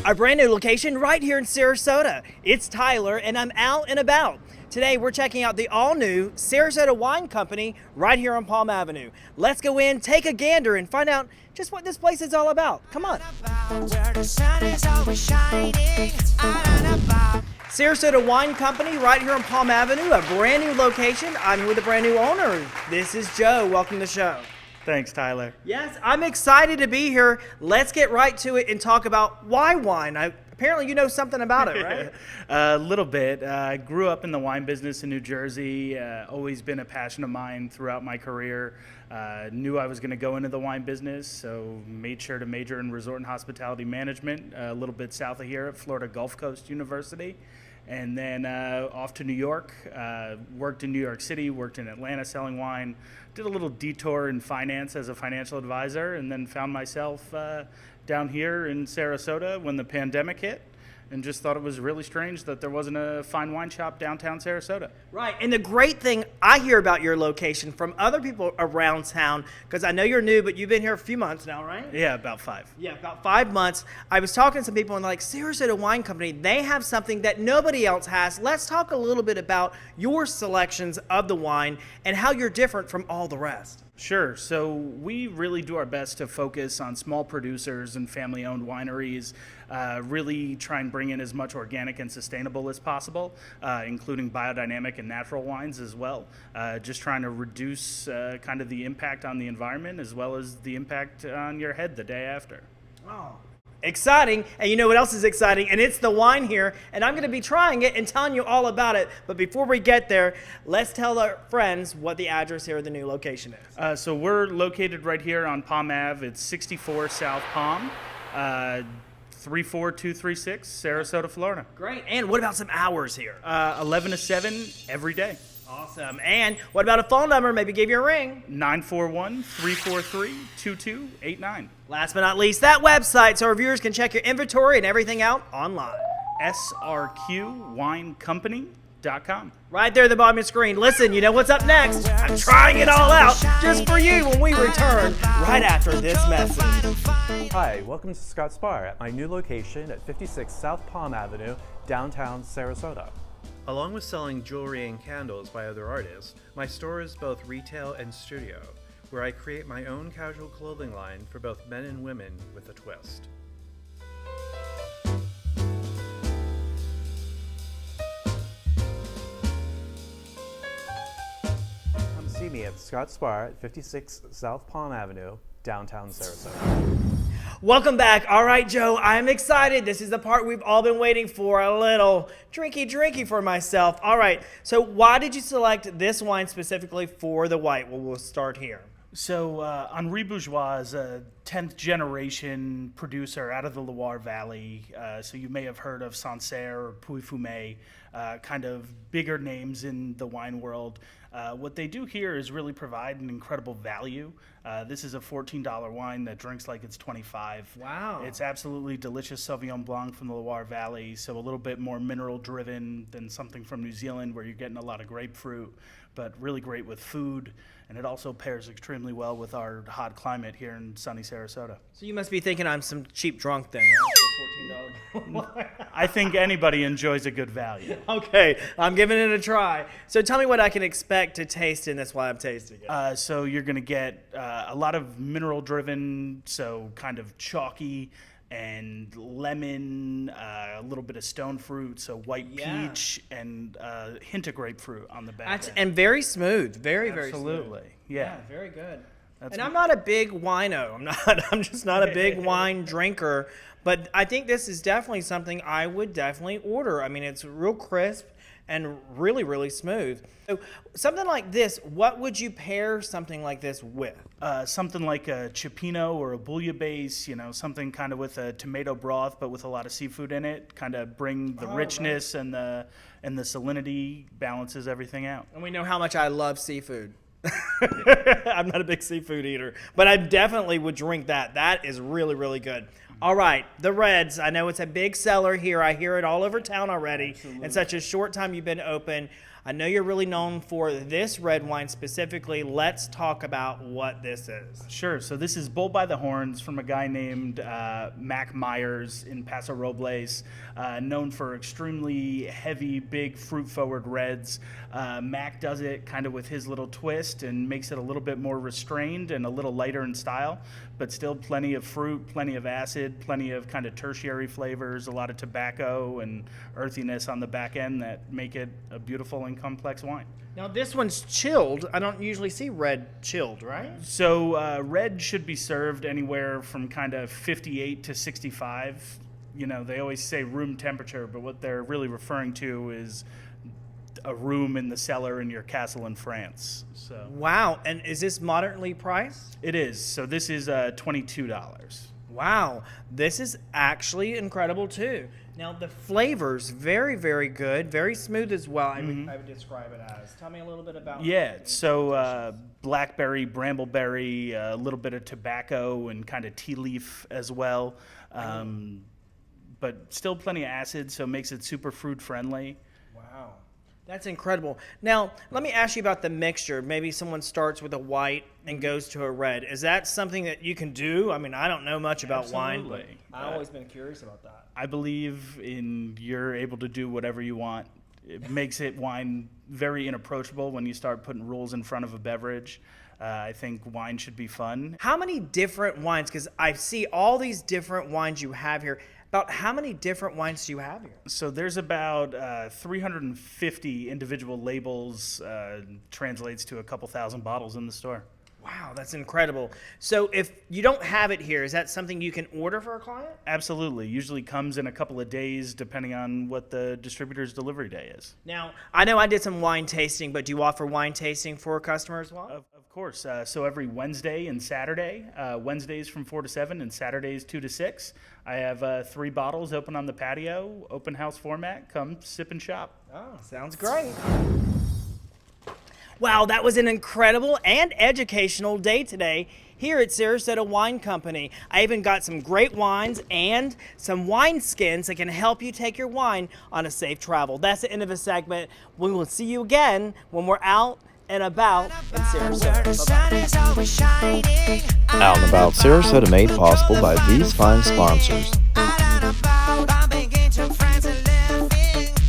Our brand new location right here in Sarasota. It's Tyler and I'm out and about. Today we're checking out the all-new Sarasota Wine Company right here on Palm Avenue. Let's go in, take a gander, and find out just what this place is all about. Come on. Sarasota Wine Company right here on Palm Avenue, a brand new location. I'm here with the brand new owner. This is Joe. Welcome to the show. Thanks, Tyler. Yes, I'm excited to be here. Let's get right to it and talk about why wine. Apparently you know something about it, right? A little bit. I grew up in the wine business in New Jersey. Always been a passion of mine throughout my career. Knew I was going to go into the wine business, so made sure to major in resort and hospitality management a little bit south of here at Florida Gulf Coast University. And then off to New York, worked in New York City, worked in Atlanta selling wine, did a little detour in finance as a financial advisor, and then found myself down here in Sarasota when the pandemic hit, and just thought it was really strange that there wasn't a fine wine shop downtown Sarasota. Right, and the great thing I hear about your location from other people around town, because I know you're new, but you've been here a few months now, right? Yeah, about 5. Yeah, about 5 months. I was talking to some people and like, Sarasota Wine Company, they have something that nobody else has. Let's talk a little bit about your selections of the wine and how you're different from all the rest. Sure. So we really do our best to focus on small producers and family-owned wineries, really try and bring in as much organic and sustainable as possible, including biodynamic and natural wines as well. Just trying to reduce kind of the impact on the environment as well as the impact on your head the day after. Oh. Exciting, and you know what else is exciting, and it's the wine here, and I'm going to be trying it and telling you all about it. But before we get there, let's tell our friends what the address here of the new location is. So we're located right here on Palm Ave. It's 64 South Palm, 34236, Sarasota, Florida. Great, and what about some hours here? 11 to 7 every day. Awesome, and what about a phone number? Maybe give you a ring. 941-343-2289. Last but not least, that website so our viewers can check your inventory and everything out online. srqwinecompany.com. Right there at the bottom of the screen. Listen, you know what's up next? I'm trying it all out just for you when we return right after this message. Hi, welcome to Scott's Bar at my new location at 56 South Palm Avenue, downtown Sarasota. Along with selling jewelry and candles by other artists, my store is both retail and studio, where I create my own casual clothing line for both men and women with a twist. Come see me at Scott's Bar at 56 South Palm Avenue, downtown Sarasota. Welcome back. All right, Joe, I'm excited. This is the part we've all been waiting for, a little drinky for myself. All right, so why did you select this wine specifically for the white? Well, we'll start here. So Henri Bourgeois is a 10th generation producer out of the Loire Valley. So you may have heard of Sancerre or Pouilly-Fumé, kind of bigger names in the wine world. What they do here is really provide an incredible value. This is a $14 wine that drinks like it's 25. Wow. It's absolutely delicious Sauvignon Blanc from the Loire Valley, so a little bit more mineral driven than something from New Zealand where you're getting a lot of grapefruit, but really great with food. And it also pairs extremely well with our hot climate here in sunny Sarasota. So you must be thinking I'm some cheap drunk then, right? For $14. I think anybody enjoys a good value. Okay, I'm giving it a try. So tell me what I can expect to taste in this while I'm tasting it. So you're going to get a lot of mineral driven, so kind of chalky and lemon, a little bit of stone fruit, so white peach, and a hint of grapefruit on the back. And very smooth, very smooth. Absolutely, yeah. Very good. And I'm not a big wino. I'm just not a big wine drinker, but I think this is definitely something I would definitely order. I mean, it's real crisp and really smooth. So something like this, what would you pair something like this with? Something like a cioppino or a bouillabaisse, something kind of with a tomato broth, but with a lot of seafood in it, kind of bring the richness and the salinity, balances everything out. And we know how much I love seafood. I'm not a big seafood eater, but I definitely would drink that. That is really good. All right, the Reds. I know it's a big seller here. I hear it all over town already. Absolutely. In such a short time you've been open. I know you're really known for this red wine specifically. Let's talk about what this is. Sure. So this is Bull by the Horns from a guy named Mac Myers in Paso Robles, known for extremely heavy, big, fruit-forward reds. Mac does it kind of with his little twist and makes it a little bit more restrained and a little lighter in style, but still plenty of fruit, plenty of acid, plenty of kind of tertiary flavors, a lot of tobacco and earthiness on the back end that make it a beautiful and complex wine. Now this one's chilled. I don't usually see red chilled, right? So red should be served anywhere from kind of 58 to 65. You know, they always say room temperature, but what they're really referring to is a room in the cellar in your castle in France. So Wow, and is this moderately priced? it is. So this is $22. Wow, this is actually incredible too. Now the flavors, very, very good, very smooth as well. I would describe it as. Tell me a little bit about. Yeah, so blackberry, brambleberry, a little bit of tobacco and kind of tea leaf as well, but still plenty of acid, so it makes it super fruit friendly. Wow, that's incredible. Now let me ask you about the mixture. Maybe someone starts with a white and goes to a red. Is that something that you can do? I mean, I don't know much about wine, but Absolutely. I've always been curious about that. I believe in you're able to do whatever you want. It makes it wine very inapproachable when you start putting rules in front of a beverage. I think wine should be fun. How many different wines? Because I see all these different wines you have here. About how many different wines do you have here? So there's about 350 individual labels, translates to a couple thousand bottles in the store. Wow, that's incredible. So if you don't have it here, is that something you can order for a client? Absolutely. Usually comes in a couple of days depending on what the distributor's delivery day is. Now, I know I did some wine tasting, but do you offer wine tasting for a customer as well? Of course. So every Wednesday and Saturday, Wednesdays from 4 to 7 and Saturdays 2 to 6, I have 3 bottles open on the patio, open house format. Come sip and shop. Oh, sounds great. Wow, that was an incredible and educational day today here at Sarasota Wine Company. I even got some great wines and some wine skins that can help you take your wine on a safe travel. That's the end of the segment. We will see you again when we're out and about in Sarasota. Bye-bye. Out and About Sarasota made possible by these fine sponsors.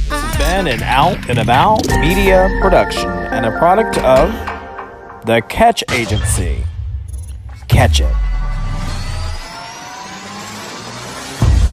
This has been an Out and About media production and a product of the Catch Agency. Catch it.